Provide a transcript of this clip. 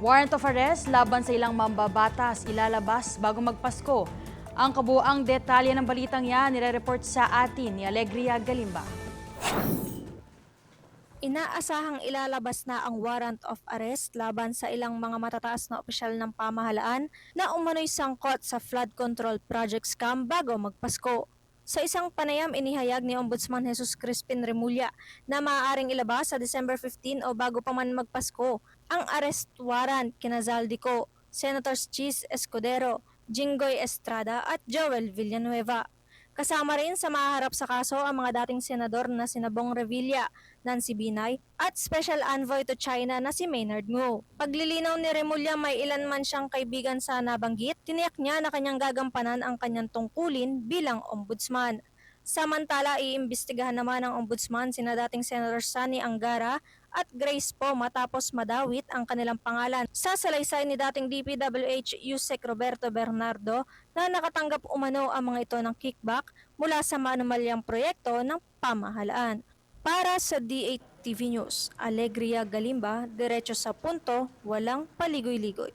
Warrant of arrest laban sa ilang mambabatas ilalabas bago magpasko. Ang kabuuang detalye ng balitang yan nire-report sa atin ni Alegria Galimba. Inaasahang ilalabas na ang warrant of arrest laban sa ilang mga matataas na opisyal ng pamahalaan na umano'y sangkot sa flood control project scam bago magpasko. Sa isang panayam, inihayag ni Ombudsman Jesus Crispin Remulla na maaaring ilabas sa December 15 o bago pa man magpasko ang arrest warrant kina Zaldico, Senators Chis Escudero, Jinggoy Estrada at Joel Villanueva. Kasama rin sa mahaharap sa kaso ang mga dating senador na sina Bong Revilla, Nancy Binay at Special Envoy to China na si Maynard Ngo. Paglilinaw ni Remulla may ilan man siyang kaibigan sa nabanggit, tiniyak niya na kanyang gagampanan ang kanyang tungkulin bilang ombudsman. Samantala, iimbestigahan naman ng ombudsman sina dating Senator Sani Angara at Grace Poe matapos madawit ang kanilang pangalan sa salaysay ni dating DPWH Yusek Roberto Bernardo na nakatanggap umano ang mga ito ng kickback mula sa manumalyang proyekto ng pamahalaan. Para sa D8 TV News, Alegria Galimba, diretso sa punto, walang paligoy-ligoy.